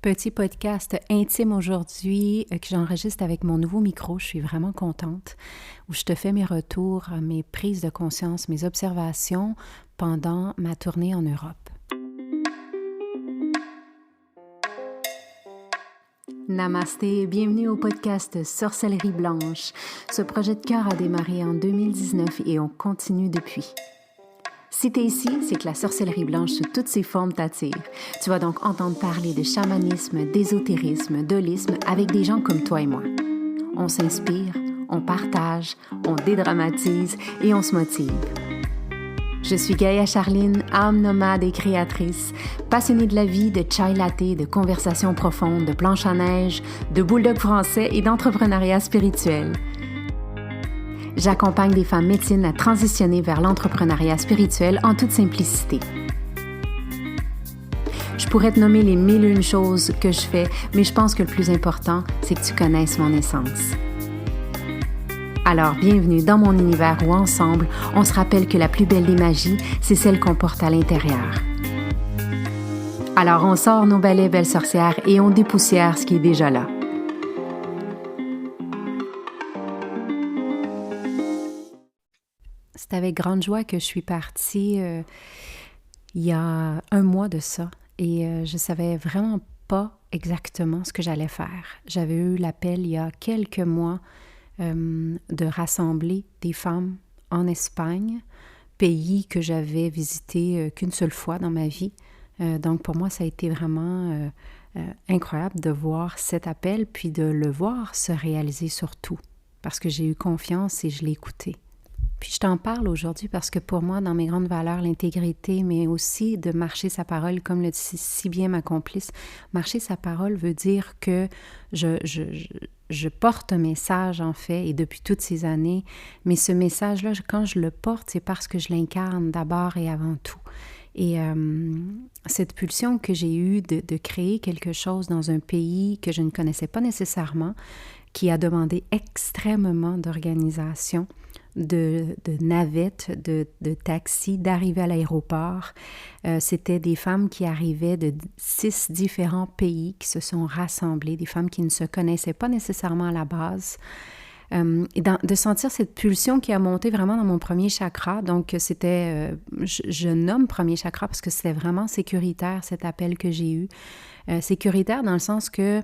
petit podcast intime aujourd'hui que j'enregistre avec mon nouveau micro. Je suis vraiment contente, où je te fais mes retours, mes prises de conscience, mes observations pendant ma tournée en Europe. Namasté, bienvenue au podcast Sorcellerie Blanche. Ce projet de cœur a démarré en 2019 et on continue depuis. Si t'es ici, c'est que la sorcellerie blanche sous toutes ses formes t'attire. Tu vas donc entendre parler de chamanisme, d'ésotérisme, d'holisme avec des gens comme toi et moi. On s'inspire, on partage, on dédramatise et on se motive. Je suis Gaïa Charline, âme nomade et créatrice, passionnée de la vie, de chai latte, de conversations profondes, de planches à neige, de bulldog français et d'entrepreneuriat spirituel. J'accompagne des femmes médecines à transitionner vers l'entrepreneuriat spirituel en toute simplicité. Je pourrais te nommer les 1001 choses que je fais, mais je pense que le plus important, c'est que tu connaisses mon essence. Alors, bienvenue dans mon univers où ensemble, on se rappelle que la plus belle des magies, c'est celle qu'on porte à l'intérieur. Alors, on sort nos balais belles sorcières et on dépoussière ce qui est déjà là. C'est avec grande joie que je suis partie il y a un mois de ça et je savais vraiment pas exactement ce que j'allais faire. J'avais eu l'appel il y a quelques mois de rassembler des femmes en Espagne, pays que j'avais visité qu'une seule fois dans ma vie. Donc pour moi, ça a été vraiment incroyable de voir cet appel puis de le voir se réaliser surtout parce que j'ai eu confiance et je l'ai écouté. Puis je t'en parle aujourd'hui parce que pour moi, dans mes grandes valeurs, l'intégrité, mais aussi de marcher sa parole, comme le dit si bien ma complice, marcher sa parole veut dire que je porte un message en fait, et depuis toutes ces années, mais ce message-là, quand je le porte, c'est parce que je l'incarne d'abord et avant tout. Et cette pulsion que j'ai eue de créer quelque chose dans un pays que je ne connaissais pas nécessairement, qui a demandé extrêmement d'organisation, de navettes, de taxis, d'arriver à l'aéroport. C'était des femmes qui arrivaient de 6 différents pays qui se sont rassemblées, des femmes qui ne se connaissaient pas nécessairement à la base. Et de sentir cette pulsion qui a monté vraiment dans mon premier chakra. Donc, c'était, je nomme premier chakra parce que c'était vraiment sécuritaire, cet appel que j'ai eu. Sécuritaire dans le sens que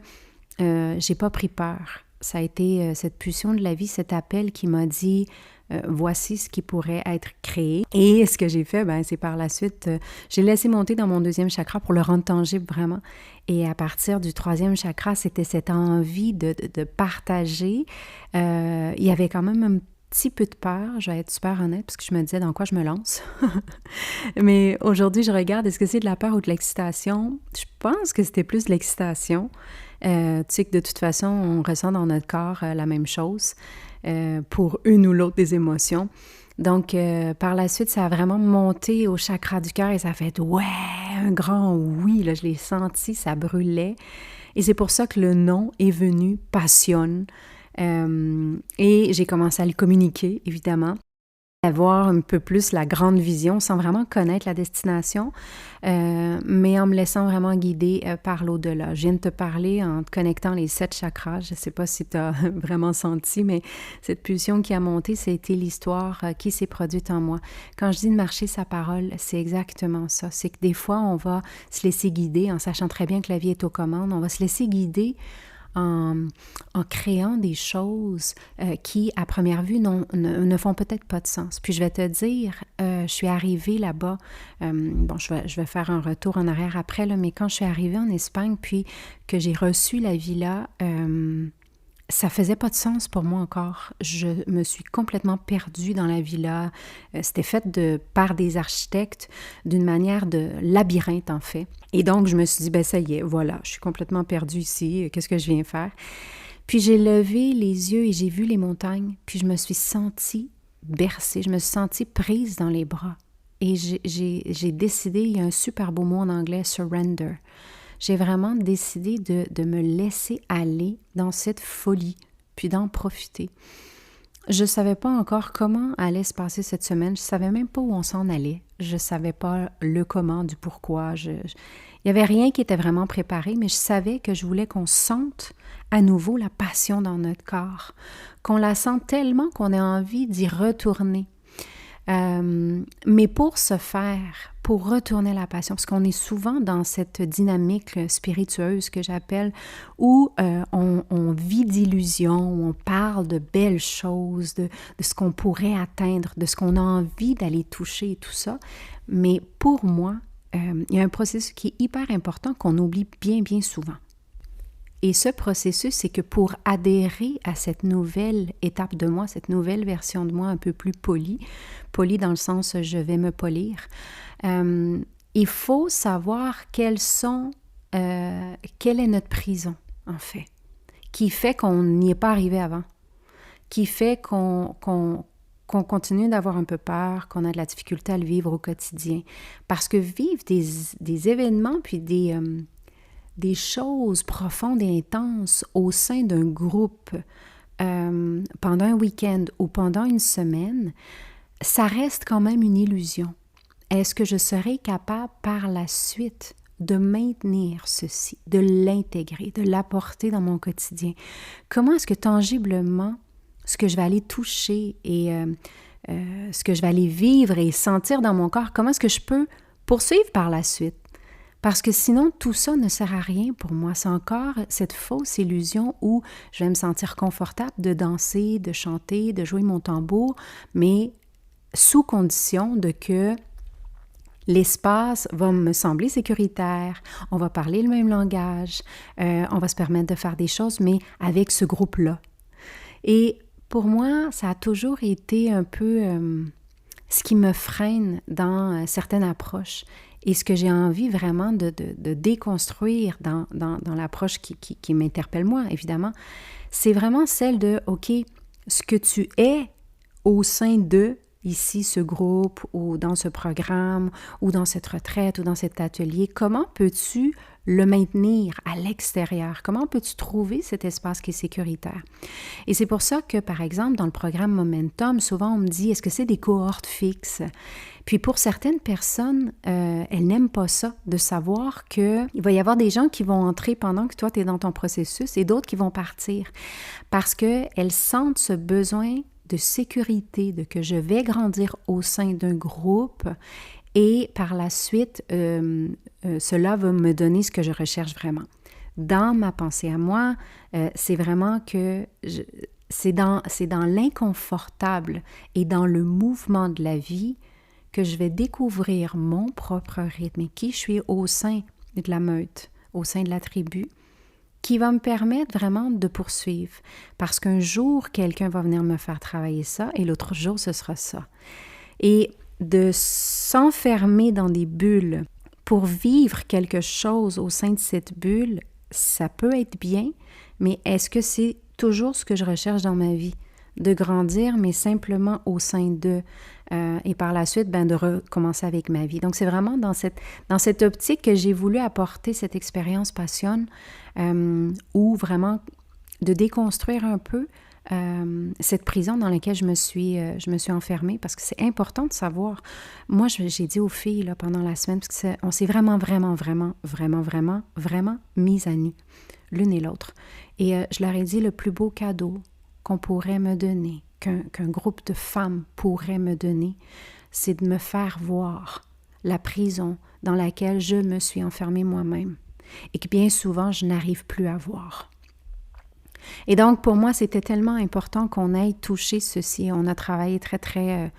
j'ai pas pris peur. Ça a été cette pulsion de la vie, cet appel qui m'a dit voici ce qui pourrait être créé. Et ce que j'ai fait, c'est par la suite, j'ai laissé monter dans mon deuxième chakra pour le rendre tangible vraiment. Et à partir du troisième chakra, c'était cette envie de partager. Il y avait quand même un petit peu de peur, je vais être super honnête, parce que je me disais dans quoi je me lance. Mais aujourd'hui, je regarde, est-ce que c'est de la peur ou de l'excitation? Je pense que c'était plus de l'excitation. Tu sais que de toute façon, on ressent dans notre corps la même chose pour une ou l'autre des émotions. Donc, par la suite, ça a vraiment monté au chakra du cœur et ça a fait « ouais », un grand oui, là, je l'ai senti, ça brûlait. Et c'est pour ça que le nom est venu « Passionne ». Et j'ai commencé à le communiquer, évidemment, à voir un peu plus la grande vision sans vraiment connaître la destination, mais en me laissant vraiment guider par l'au-delà. Je viens de te parler en te connectant les 7 chakras. Je ne sais pas si tu as vraiment senti, mais cette pulsion qui a monté, c'était l'histoire qui s'est produite en moi. Quand je dis de marcher sa parole, c'est exactement ça. C'est que des fois, on va se laisser guider en sachant très bien que la vie est aux commandes. On va se laisser guider en créant des choses qui, à première vue, ne font peut-être pas de sens. Puis je vais te dire, je suis arrivée là-bas, je vais faire un retour en arrière après, là, mais quand je suis arrivée en Espagne, puis que j'ai reçu la villa, ça faisait pas de sens pour moi encore. Je me suis complètement perdue dans la villa. C'était fait par des architectes d'une manière de labyrinthe, en fait. Et donc, je me suis dit, ça y est, voilà, je suis complètement perdue ici. Qu'est-ce que je viens faire? Puis, j'ai levé les yeux et j'ai vu les montagnes. Puis, je me suis sentie bercée. Je me suis sentie prise dans les bras. Et j'ai décidé, il y a un super beau mot en anglais, « surrender ». J'ai vraiment décidé de me laisser aller dans cette folie, puis d'en profiter. Je savais pas encore comment allait se passer cette semaine. Je savais même pas où on s'en allait. Je savais pas le comment, du pourquoi. Il y avait rien qui était vraiment préparé, mais je savais que je voulais qu'on sente à nouveau la passion dans notre corps, qu'on la sente tellement qu'on ait envie d'y retourner. Mais pour ce faire, pour retourner la passion, parce qu'on est souvent dans cette dynamique spiritueuse que j'appelle, où on vit d'illusions, où on parle de belles choses, de ce qu'on pourrait atteindre, de ce qu'on a envie d'aller toucher et tout ça. Mais pour moi, il y a un processus qui est hyper important qu'on oublie bien, bien souvent. Et ce processus, c'est que pour adhérer à cette nouvelle étape de moi, cette nouvelle version de moi un peu plus polie dans le sens je vais me polir, il faut savoir quelle est notre prison, en fait, qui fait qu'on n'y est pas arrivé avant, qui fait qu'on continue d'avoir un peu peur, qu'on a de la difficulté à le vivre au quotidien. Parce que vivre des événements puis des choses profondes et intenses au sein d'un groupe pendant un week-end ou pendant une semaine, ça reste quand même une illusion. Est-ce que je serai capable par la suite de maintenir ceci, de l'intégrer, de l'apporter dans mon quotidien? Comment est-ce que tangiblement, ce que je vais aller toucher et ce que je vais aller vivre et sentir dans mon corps, comment est-ce que je peux poursuivre par la suite? Parce que sinon, tout ça ne sert à rien pour moi. C'est encore cette fausse illusion où je vais me sentir confortable de danser, de chanter, de jouer mon tambour, mais sous condition de que l'espace va me sembler sécuritaire, on va parler le même langage, on va se permettre de faire des choses, mais avec ce groupe-là. Et pour moi, ça a toujours été un peu ce qui me freine dans certaines approches. Et ce que j'ai envie vraiment de déconstruire dans l'approche qui m'interpelle moi, évidemment, c'est vraiment celle de, OK, ce que tu es au sein de, ici, ce groupe, ou dans ce programme, ou dans cette retraite, ou dans cet atelier, comment peux-tu le maintenir à l'extérieur? Comment peux-tu trouver cet espace qui est sécuritaire? Et c'est pour ça que, par exemple, dans le programme Momentum, souvent on me dit, est-ce que c'est des cohortes fixes? Puis pour certaines personnes, elles n'aiment pas ça, de savoir qu'il va y avoir des gens qui vont entrer pendant que toi, tu es dans ton processus et d'autres qui vont partir parce qu'elles sentent ce besoin de sécurité, de que je vais grandir au sein d'un groupe et par la suite, cela va me donner ce que je recherche vraiment. Dans ma pensée à moi, c'est vraiment que c'est dans l'inconfortable et dans le mouvement de la vie que je vais découvrir mon propre rythme et qui je suis au sein de la meute, au sein de la tribu, qui va me permettre vraiment de poursuivre. Parce qu'un jour, quelqu'un va venir me faire travailler ça et l'autre jour, ce sera ça. Et de s'enfermer dans des bulles pour vivre quelque chose au sein de cette bulle, ça peut être bien, mais est-ce que c'est toujours ce que je recherche dans ma vie? De grandir, mais simplement au sein d'eux. Et par la suite, de recommencer avec ma vie. Donc, c'est vraiment dans cette optique que j'ai voulu apporter cette expérience Passion, où vraiment de déconstruire un peu cette prison dans laquelle je me suis enfermée, parce que c'est important de savoir. Moi, j'ai dit aux filles là, pendant la semaine, parce qu'on s'est vraiment mises à nu, l'une et l'autre. Et je leur ai dit le plus beau cadeau qu'on pourrait me donner, qu'un groupe de femmes pourrait me donner, c'est de me faire voir la prison dans laquelle je me suis enfermée moi-même et que bien souvent, je n'arrive plus à voir. Et donc, pour moi, c'était tellement important qu'on aille toucher ceci. On a travaillé très, très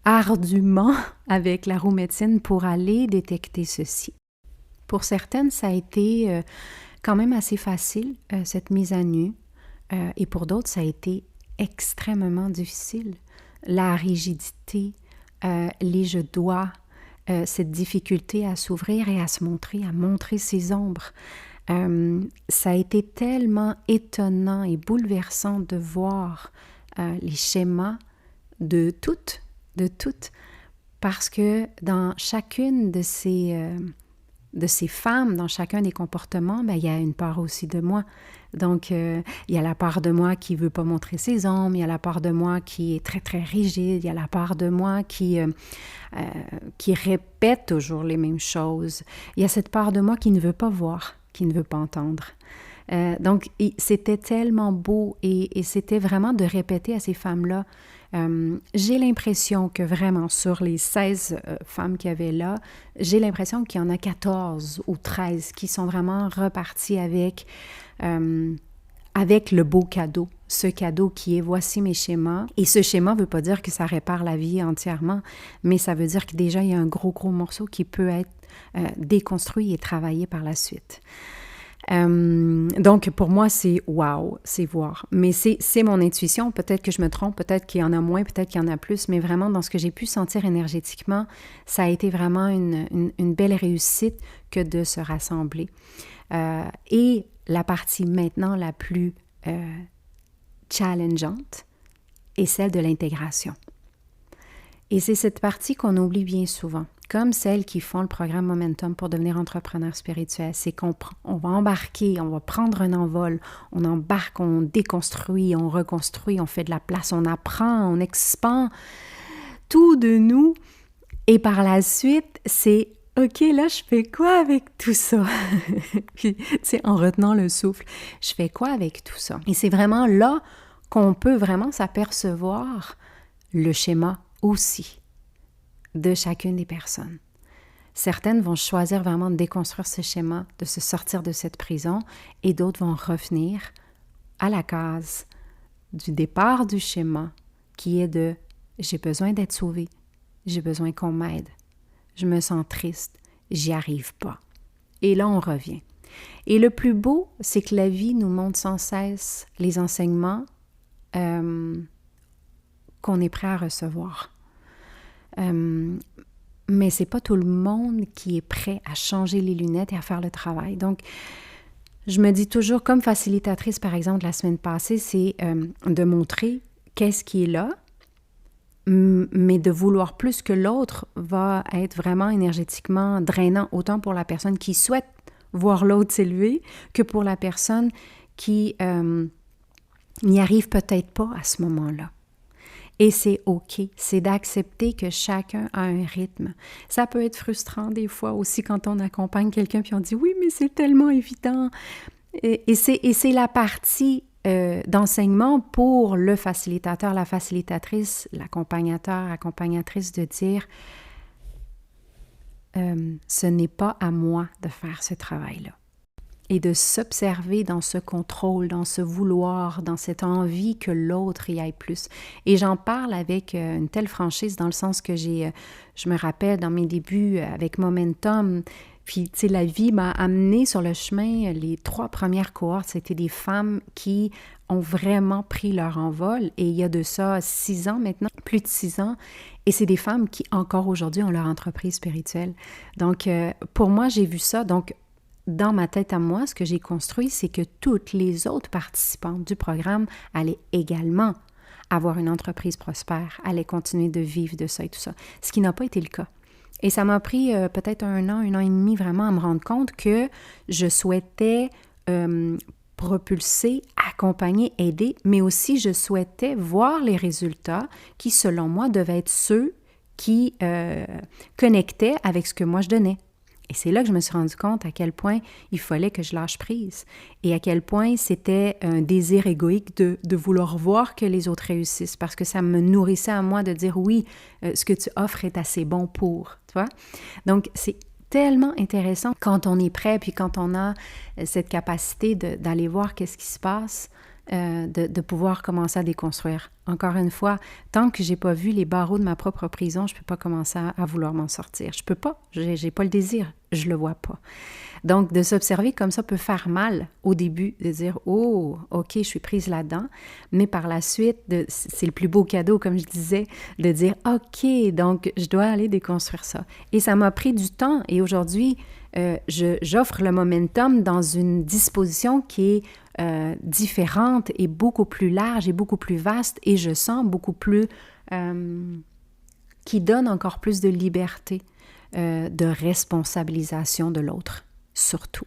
ardument avec la roue médecine pour aller détecter ceci. Pour certaines, ça a été quand même assez facile, cette mise à nu. Et pour d'autres, ça a été extrêmement difficile. La rigidité, les je dois, cette difficulté à s'ouvrir et à se montrer, à montrer ses ombres. Ça a été tellement étonnant et bouleversant de voir les schémas de toutes, parce que dans chacune de ces de ces femmes dans chacun des comportements, il y a une part aussi de moi. Donc, il y a la part de moi qui ne veut pas montrer ses ombres, il y a la part de moi qui est très, très rigide, il y a la part de moi qui répète toujours les mêmes choses. Il y a cette part de moi qui ne veut pas voir, qui ne veut pas entendre. Donc, c'était tellement beau et c'était vraiment de répéter à ces femmes-là. J'ai l'impression que vraiment sur les 16 femmes qu'il y avait là, j'ai l'impression qu'il y en a 14 ou 13 qui sont vraiment reparties avec le beau cadeau. Ce cadeau qui est voici mes schémas. Et ce schéma ne veut pas dire que ça répare la vie entièrement, mais ça veut dire que déjà il y a un gros morceau qui peut être déconstruit et travaillé par la suite. Donc, pour moi, c'est wow, c'est voir. Mais c'est mon intuition. Peut-être que je me trompe, peut-être qu'il y en a moins, peut-être qu'il y en a plus, mais vraiment, dans ce que j'ai pu sentir énergétiquement, ça a été vraiment une belle réussite que de se rassembler. Et la partie maintenant la plus challengeante est celle de l'intégration. Et c'est cette partie qu'on oublie bien souvent, comme celles qui font le programme Momentum pour devenir entrepreneur spirituel. C'est qu'on va embarquer, on va prendre un envol, on embarque, on déconstruit, on reconstruit, on fait de la place, on apprend, on expand tout de nous. Et par la suite, c'est « OK, là, je fais quoi avec tout ça? » Puis, tu sais, en retenant le souffle, je fais quoi avec tout ça? Et c'est vraiment là qu'on peut vraiment s'apercevoir le schéma aussi de chacune des personnes. Certaines vont choisir vraiment de déconstruire ce schéma, de se sortir de cette prison, et d'autres vont revenir à la case du départ du schéma, qui est de « j'ai besoin d'être sauvée, j'ai besoin qu'on m'aide, je me sens triste, j'y arrive pas ». Et là, on revient. Et le plus beau, c'est que la vie nous montre sans cesse les enseignements qu'on est prêt à recevoir. Mais c'est pas tout le monde qui est prêt à changer les lunettes et à faire le travail. Donc, je me dis toujours, comme facilitatrice, par exemple, la semaine passée, c'est de montrer qu'est-ce qui est là, mais de vouloir plus que l'autre va être vraiment énergétiquement drainant, autant pour la personne qui souhaite voir l'autre s'élever que pour la personne qui n'y arrive peut-être pas à ce moment-là. Et c'est OK, c'est d'accepter que chacun a un rythme. Ça peut être frustrant des fois aussi quand on accompagne quelqu'un puis on dit « Oui, mais c'est tellement évident ». Et c'est la partie d'enseignement pour le facilitateur, la facilitatrice, l'accompagnateur, accompagnatrice de dire ce n'est pas à moi de faire ce travail-là. Et de s'observer dans ce contrôle, dans ce vouloir, dans cette envie que l'autre y aille plus. Et j'en parle avec une telle franchise dans le sens que je me rappelle dans mes débuts avec Momentum, puis tu sais, la vie m'a amenée sur le chemin. Les 3 premières cohortes, c'était des femmes qui ont vraiment pris leur envol. Et il y a de ça 6 ans maintenant, plus de 6 ans. Et c'est des femmes qui, encore aujourd'hui, ont leur entreprise spirituelle. Donc, pour moi, j'ai vu ça. Donc, dans ma tête à moi, ce que j'ai construit, c'est que toutes les autres participantes du programme allaient également avoir une entreprise prospère, allaient continuer de vivre de ça et tout ça, ce qui n'a pas été le cas. Et ça m'a pris peut-être 1 an et demi vraiment à me rendre compte que je souhaitais propulser, accompagner, aider, mais aussi je souhaitais voir les résultats qui, selon moi, devaient être ceux qui connectaient avec ce que moi je donnais. Et c'est là que je me suis rendu compte à quel point il fallait que je lâche prise et à quel point c'était un désir égoïque de vouloir voir que les autres réussissent parce que ça me nourrissait à moi de dire oui, ce que tu offres est assez bon pour, tu vois. Donc, c'est tellement intéressant quand on est prêt puis quand on a cette capacité d'aller voir qu'est-ce qui se passe, de pouvoir commencer à déconstruire. Encore une fois, tant que j'ai pas vu les barreaux de ma propre prison, je peux pas commencer à vouloir m'en sortir. Je peux pas, j'ai pas le désir, je le vois pas. Donc, de s'observer comme ça peut faire mal au début, de dire « Oh, OK, je suis prise là-dedans », mais par la suite, c'est le plus beau cadeau, comme je disais, de dire « OK, donc je dois aller déconstruire ça ». Et ça m'a pris du temps et aujourd'hui, j'offre le momentum dans une disposition qui est différente et beaucoup plus large et beaucoup plus vaste et je sens beaucoup plus qui donne encore plus de liberté. de responsabilisation de l'autre, surtout.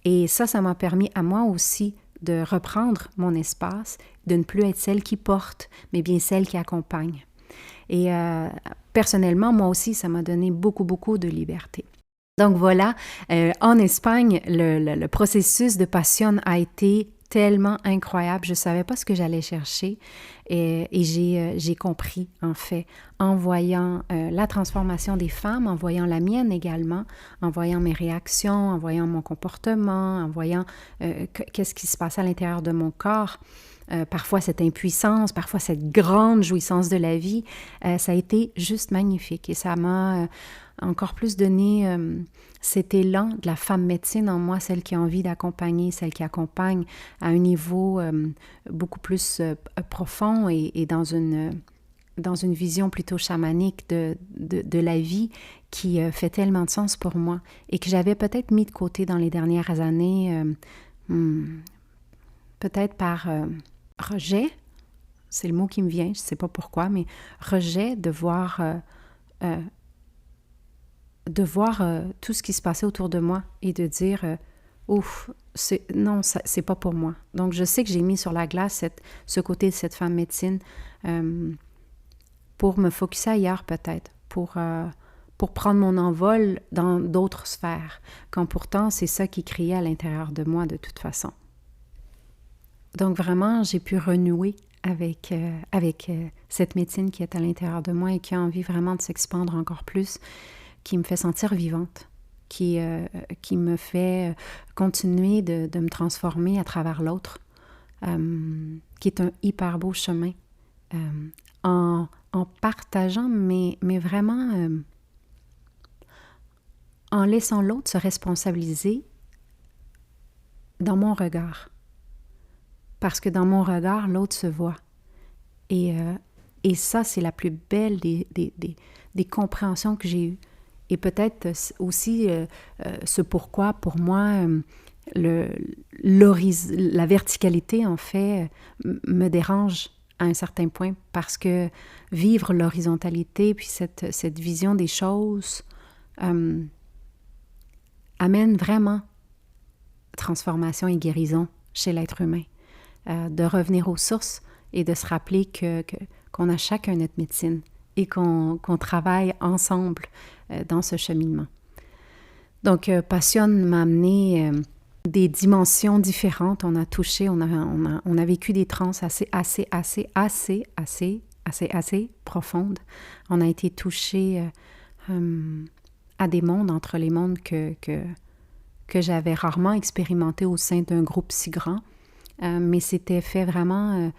Et ça m'a permis à moi aussi de reprendre mon espace, de ne plus être celle qui porte, mais bien celle qui accompagne. Et personnellement, moi aussi, ça m'a donné beaucoup, beaucoup de liberté. Donc voilà, en Espagne, le processus de Passion a été tellement incroyable. Je ne savais pas ce que j'allais chercher et j'ai compris, en fait, en voyant la transformation des femmes, en voyant la mienne également, en voyant mes réactions, en voyant mon comportement, en voyant qu'est-ce qui se passait à l'intérieur de mon corps. Parfois cette impuissance, parfois cette grande jouissance de la vie, ça a été juste magnifique et ça m'a encore plus donné cet élan de la femme médecine en moi, celle qui a envie d'accompagner, celle qui accompagne à un niveau beaucoup plus profond et dans une vision plutôt chamanique de la vie qui fait tellement de sens pour moi et que j'avais peut-être mis de côté dans les dernières années, peut-être par rejet, c'est le mot qui me vient, je ne sais pas pourquoi, mais rejet de voir tout ce qui se passait autour de moi et de dire ouf, non, c'est pas pour moi. Donc je sais que j'ai mis sur la glace ce côté de cette femme médecine pour me focusser ailleurs peut-être, pour prendre mon envol dans d'autres sphères, quand pourtant c'est ça qui criait à l'intérieur de moi de toute façon. Donc vraiment, j'ai pu renouer avec cette médecine qui est à l'intérieur de moi et qui a envie vraiment de s'expandre encore plus, qui me fait sentir vivante, qui me fait continuer de me transformer à travers l'autre, qui est un hyper beau chemin, en partageant, mais vraiment en laissant l'autre se responsabiliser dans mon regard. Parce que dans mon regard, l'autre se voit. Et ça, c'est la plus belle des compréhensions que j'ai eues. Et peut-être aussi ce pourquoi, pour moi, la verticalité, en fait, me dérange à un certain point. Parce que vivre l'horizontalité, puis cette vision des choses, amène vraiment transformation et guérison chez l'être humain. De revenir aux sources et de se rappeler qu'on a chacun notre médecine et qu'on travaille ensemble dans ce cheminement. Donc, Passion m'a amené des dimensions différentes. On a touché, on a vécu des transes assez profondes. On a été touché à des mondes, entre les mondes que j'avais rarement expérimenté au sein d'un groupe si grand. Mais c'était fait vraiment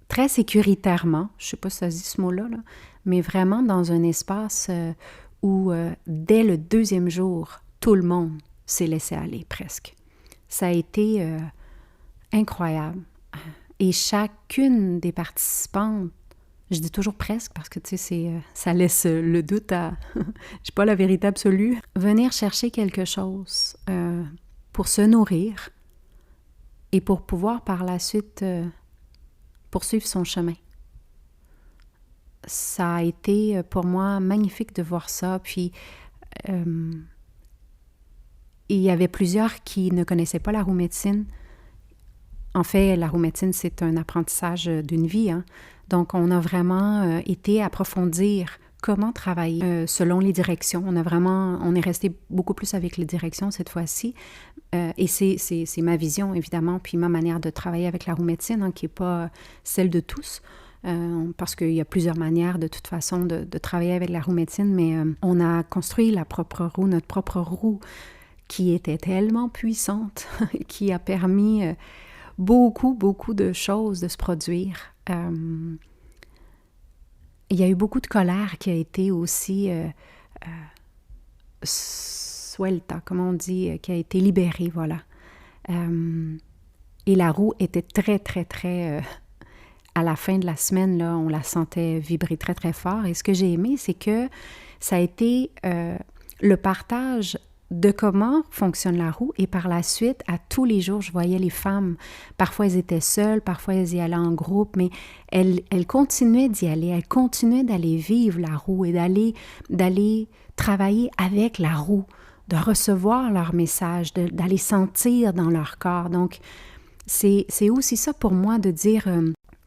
très sécuritairement, je ne sais pas si ça se dit ce mot-là, mais vraiment dans un espace où dès le 2e jour, tout le monde s'est laissé aller presque. Ça a été incroyable. Et chacune des participantes, je dis toujours presque parce que tu sais, ça laisse le doute à, je n'ai pas la vérité absolue, venir chercher quelque chose pour se nourrir, et pour pouvoir par la suite poursuivre son chemin. Ça a été pour moi magnifique de voir ça. Puis, il y avait plusieurs qui ne connaissaient pas la roue médecine. En fait, la roue médecine, c'est un apprentissage d'une vie. Hein? Donc, on a vraiment été approfondir comment travailler selon les directions. On est resté beaucoup plus avec les directions cette fois-ci. Et c'est ma vision, évidemment, puis ma manière de travailler avec la roue médecine, hein, qui n'est pas celle de tous, parce qu'il y a plusieurs manières, de toute façon, de travailler avec la roue médecine, mais on a construit notre propre roue, qui était tellement puissante, qui a permis beaucoup, beaucoup de choses de se produire. Il y a eu beaucoup de colère qui a été aussi suelta, comment on dit, qui a été libérée, voilà. Et la roue était très, très, très... à la fin de la semaine, là, on la sentait vibrer très, très fort. Et ce que j'ai aimé, c'est que ça a été le partage de comment fonctionne la roue et par la suite, à tous les jours, je voyais les femmes. Parfois, elles étaient seules, parfois, elles y allaient en groupe, mais elles continuaient d'y aller, elles continuaient d'aller vivre la roue et d'aller travailler avec la roue, de recevoir leur message, d'aller sentir dans leur corps. Donc, c'est aussi ça pour moi de dire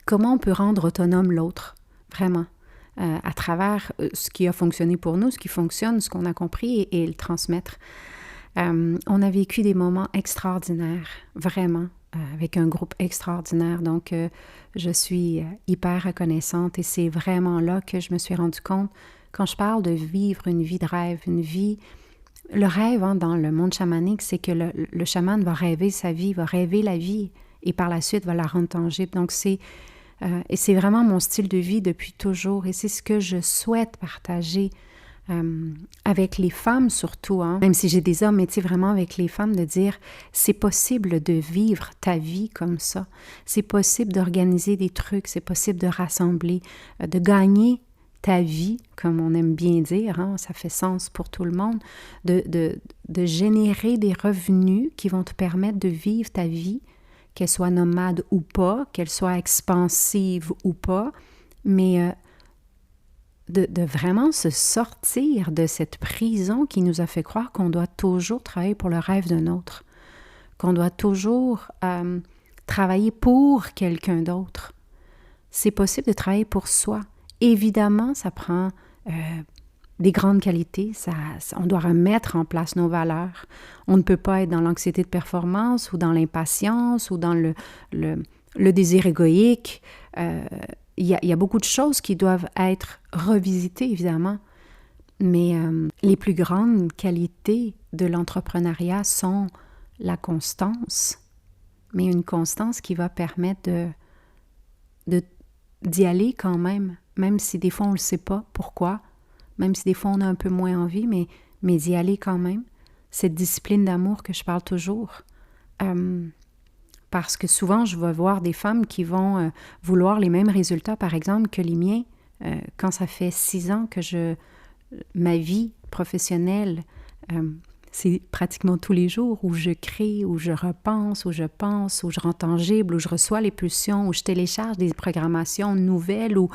comment on peut rendre autonome l'autre, vraiment. À travers ce qui a fonctionné pour nous, ce qui fonctionne, ce qu'on a compris et le transmettre. On a vécu des moments extraordinaires, vraiment, avec un groupe extraordinaire. Donc, je suis hyper reconnaissante et c'est vraiment là que je me suis rendu compte, quand je parle de vivre une vie de rêve, une vie... Le rêve, dans le monde chamanique, c'est que le chaman va rêver sa vie, va rêver la vie et par la suite va la rendre tangible. Donc, et c'est vraiment mon style de vie depuis toujours et c'est ce que je souhaite partager avec les femmes surtout, même si j'ai des hommes, mais tu sais, vraiment avec les femmes, de dire c'est possible de vivre ta vie comme ça, c'est possible d'organiser des trucs, c'est possible de rassembler, de gagner ta vie, comme on aime bien dire, ça fait sens pour tout le monde, de générer des revenus qui vont te permettre de vivre ta vie, qu'elle soit nomade ou pas, qu'elle soit expansive ou pas, mais de vraiment se sortir de cette prison qui nous a fait croire qu'on doit toujours travailler pour le rêve d'un autre, qu'on doit toujours travailler pour quelqu'un d'autre. C'est possible de travailler pour soi. Évidemment, ça prend des grandes qualités, on doit remettre en place nos valeurs. On ne peut pas être dans l'anxiété de performance ou dans l'impatience ou dans le désir égoïque. Il y a beaucoup de choses qui doivent être revisitées, évidemment, mais les plus grandes qualités de l'entrepreneuriat sont la constance, mais une constance qui va permettre d'y aller quand même si des fois on ne le sait pas pourquoi, même si des fois on a un peu moins envie, mais d'y aller quand même. Cette discipline d'amour que je parle toujours. Parce que souvent, je vais voir des femmes qui vont vouloir les mêmes résultats, par exemple, que les miens. Quand ça fait 6 ans que ma vie professionnelle, c'est pratiquement tous les jours où je crée, où je repense, où je pense, où je rends tangible, où je reçois les pulsions, où je télécharge des programmations nouvelles, où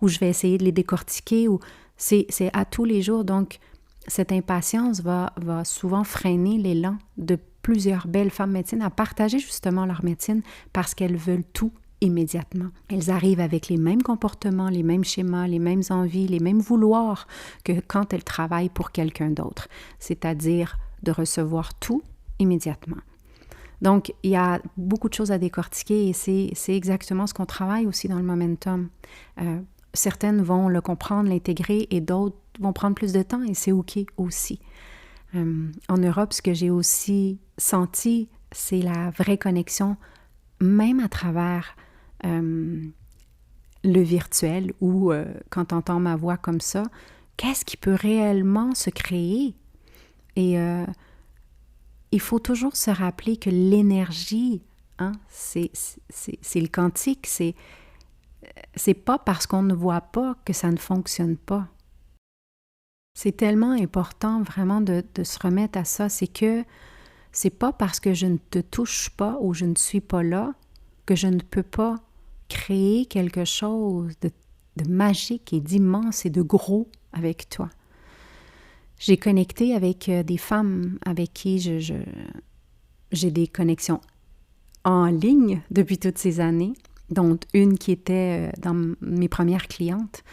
je vais essayer de les décortiquer. C'est à tous les jours. Donc, cette impatience va souvent freiner l'élan de plusieurs belles femmes médecines à partager justement leur médecine parce qu'elles veulent tout immédiatement. Elles arrivent avec les mêmes comportements, les mêmes schémas, les mêmes envies, les mêmes vouloirs que quand elles travaillent pour quelqu'un d'autre, c'est-à-dire de recevoir tout immédiatement. Donc, il y a beaucoup de choses à décortiquer et c'est exactement ce qu'on travaille aussi dans le momentum. Certaines vont le comprendre, l'intégrer et d'autres vont prendre plus de temps et c'est OK aussi. En Europe, ce que j'ai aussi senti, c'est la vraie connexion, même à travers le virtuel ou quand tu entends ma voix comme ça, qu'est-ce qui peut réellement se créer? Et il faut toujours se rappeler que l'énergie, c'est le quantique, c'est pas parce qu'on ne voit pas que ça ne fonctionne pas. C'est tellement important vraiment de se remettre à ça, c'est que c'est pas parce que je ne te touche pas ou je ne suis pas là que je ne peux pas créer quelque chose de magique et d'immense et de gros avec toi. J'ai connecté avec des femmes avec qui j'ai des connexions en ligne depuis toutes ces années, dont une qui était dans mes premières clientes,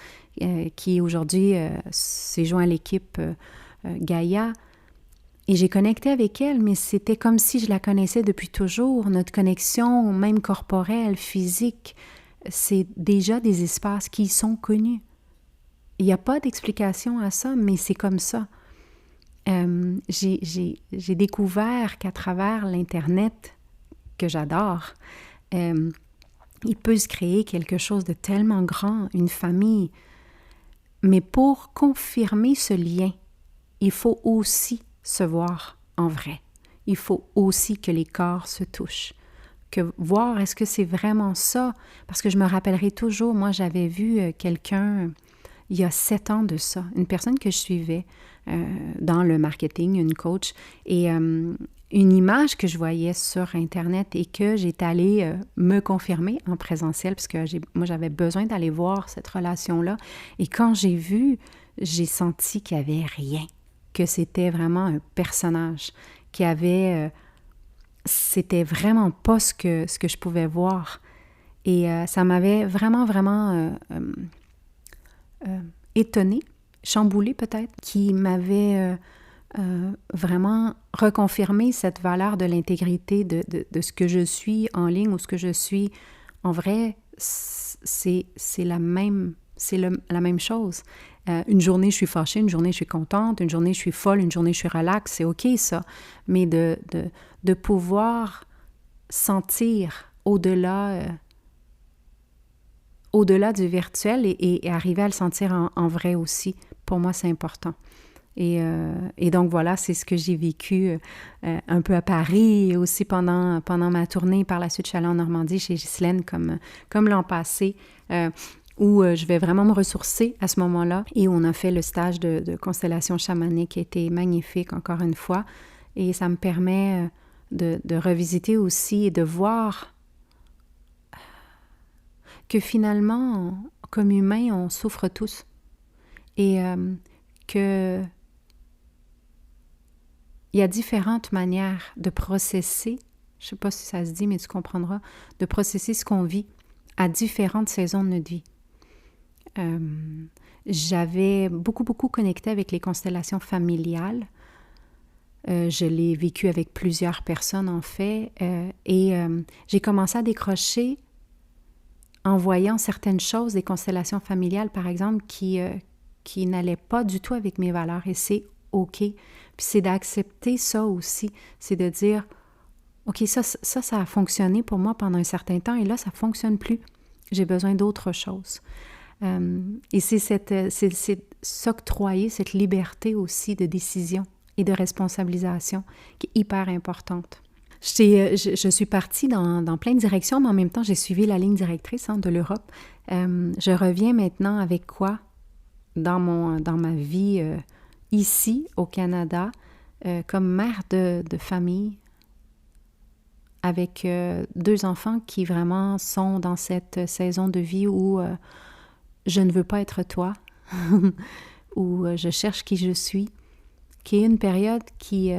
qui aujourd'hui s'est joint à l'équipe Gaïa. Et j'ai connecté avec elle, mais c'était comme si je la connaissais depuis toujours. Notre connexion, même corporelle, physique, c'est déjà des espaces qui sont connus. Il n'y a pas d'explication à ça, mais c'est comme ça. J'ai découvert qu'à travers l'Internet, que j'adore, il peut se créer quelque chose de tellement grand, une famille. Mais pour confirmer ce lien, il faut aussi se voir en vrai. Il faut aussi que les corps se touchent. Que voir, est-ce que c'est vraiment ça? Parce que je me rappellerai toujours, moi j'avais vu quelqu'un, il y a 7 ans de ça, une personne que je suivais, dans le marketing, une coach. Et une image que je voyais sur Internet et que j'étais allée me confirmer en présentiel, parce que moi, j'avais besoin d'aller voir cette relation-là. Et quand j'ai vu, j'ai senti qu'il n'y avait rien, que c'était vraiment un personnage, qu'il y avait... c'était vraiment pas ce que je pouvais voir. Et ça m'avait vraiment, vraiment étonnée, chamboulée peut-être, qui m'avait vraiment reconfirmé cette valeur de l'intégrité de ce que je suis en ligne ou ce que je suis en vrai. C'est la même chose. Une journée, je suis fâchée, une journée, je suis contente, une journée, je suis folle, une journée, je suis relaxe, c'est OK ça. Mais de pouvoir sentir au-delà du virtuel et arriver à le sentir en vrai aussi, pour moi, c'est important. Et donc voilà, c'est ce que j'ai vécu un peu à Paris et aussi pendant ma tournée. Par la suite, je suis allée en Normandie chez Ghislaine comme l'an passé, où je vais vraiment me ressourcer à ce moment-là et où on a fait le stage de constellation chamanique qui a été magnifique encore une fois. Et ça me permet de revisiter aussi et de voir que finalement, comme humains, on souffre tous. Et que il y a différentes manières de processer, je ne sais pas si ça se dit, mais tu comprendras, de processer ce qu'on vit à différentes saisons de notre vie. J'avais beaucoup connecté avec les constellations familiales. Je l'ai vécu avec plusieurs personnes, en fait, et j'ai commencé à décrocher en voyant certaines choses des constellations familiales, par exemple, qui n'allaient pas du tout avec mes valeurs, et c'est OK. Puis c'est d'accepter ça aussi, c'est de dire, OK, ça a fonctionné pour moi pendant un certain temps, et là, ça ne fonctionne plus. J'ai besoin d'autre chose. Et c'est s'octroyer cette liberté aussi de décision et de responsabilisation qui est hyper importante. Je suis partie dans plein de directions, mais en même temps, j'ai suivi la ligne directrice de l'Europe. Je reviens maintenant avec quoi dans ma vie ici, au Canada, comme mère de famille, avec 2 enfants qui vraiment sont dans cette saison de vie où je ne veux pas être toi, où je cherche qui je suis, qui est une période qui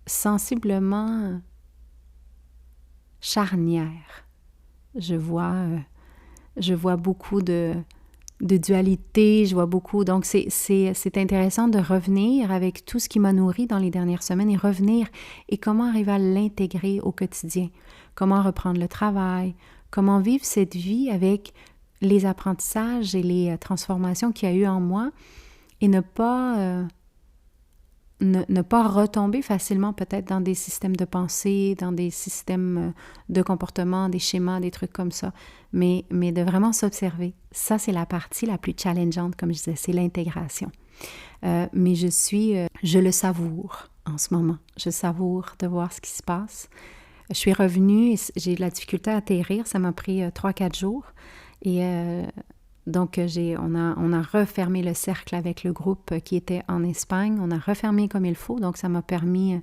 sensiblement charnière. Je vois beaucoup de dualité, je vois beaucoup. Donc, c'est intéressant de revenir avec tout ce qui m'a nourri dans les dernières semaines et revenir et comment arriver à l'intégrer au quotidien. Comment reprendre le travail, comment vivre cette vie avec les apprentissages et les transformations qu'il y a eu en moi et ne pas retomber facilement peut-être dans des systèmes de pensée, dans des systèmes de comportement, des schémas, des trucs comme ça, mais de vraiment s'observer. Ça, c'est la partie la plus challengeante, comme je disais, c'est l'intégration. Mais je le savoure en ce moment. Je savoure de voir ce qui se passe. Je suis revenue et j'ai eu de la difficulté à atterrir. Ça m'a pris 3-4 jours. Et donc, on a refermé le cercle avec le groupe qui était en Espagne. On a refermé comme il faut. Donc, ça m'a permis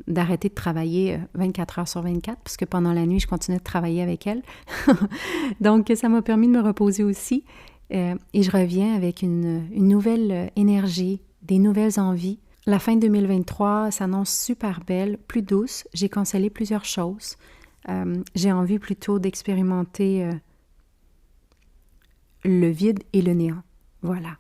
d'arrêter de travailler 24 heures sur 24, parce que pendant la nuit, je continuais de travailler avec elle. Donc, ça m'a permis de me reposer aussi. Et je reviens avec une nouvelle énergie, des nouvelles envies. La fin de 2023 s'annonce super belle, plus douce. J'ai cancellé plusieurs choses. J'ai envie plutôt d'expérimenter le vide et le néant. Voilà.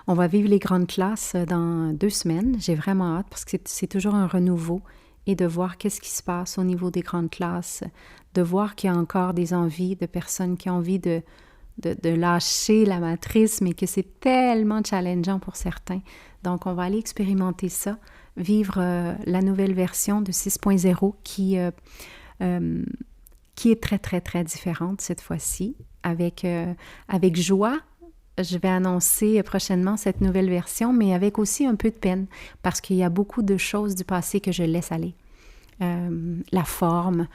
On va vivre les grandes classes dans 2 semaines. J'ai vraiment hâte parce que c'est toujours un renouveau et de voir qu'est-ce qui se passe au niveau des grandes classes, de voir qu'il y a encore des envies de personnes qui ont envie de lâcher la matrice, mais que c'est tellement challengeant pour certains. Donc, on va aller expérimenter ça, vivre la nouvelle version de 6.0 qui est très, très, très différente cette fois-ci. Avec joie, je vais annoncer prochainement cette nouvelle version, mais avec aussi un peu de peine, parce qu'il y a beaucoup de choses du passé que je laisse aller. La forme,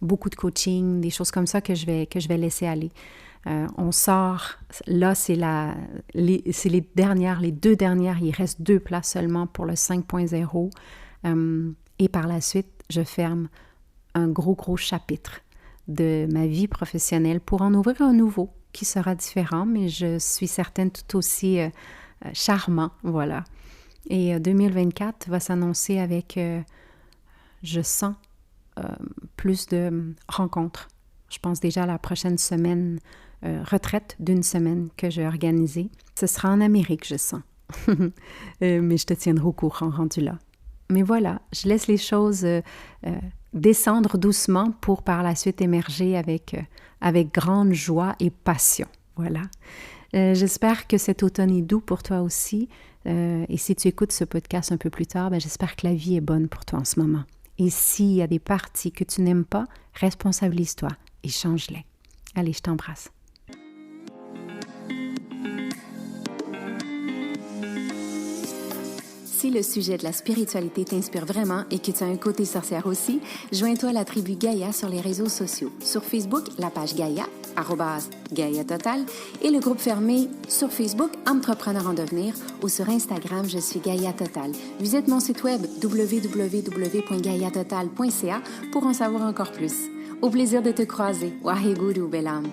beaucoup de coaching, des choses comme ça que je vais laisser aller. On sort, là, c'est les deux dernières, il reste 2 places seulement pour le 5.0. Et par la suite, je ferme un gros chapitre de ma vie professionnelle pour en ouvrir un nouveau qui sera différent, mais je suis certaine tout aussi charmant, voilà. Et 2024 va s'annoncer avec, je sens, plus de rencontres. Je pense déjà à la prochaine semaine, retraite d'1 semaine que j'ai organisée. Ce sera en Amérique, je sens. Mais je te tiendrai au courant rendu là. Mais voilà, je laisse les choses descendre doucement pour par la suite émerger avec grande joie et passion. Voilà. J'espère que cet automne est doux pour toi aussi. Et si tu écoutes ce podcast un peu plus tard, j'espère que la vie est bonne pour toi en ce moment. Et s'il y a des parties que tu n'aimes pas, responsabilise-toi et change-les. Allez, je t'embrasse. Si le sujet de la spiritualité t'inspire vraiment et que tu as un côté sorcière aussi, joins-toi à la tribu Gaïa sur les réseaux sociaux. Sur Facebook, la page Gaïa, @Gaïa Total, et le groupe fermé sur Facebook, Entrepreneur en devenir, ou sur Instagram, je suis Gaïa Total. Visite mon site web www.gaiatotal.ca pour en savoir encore plus. Au plaisir de te croiser. Waheguru, belle âme.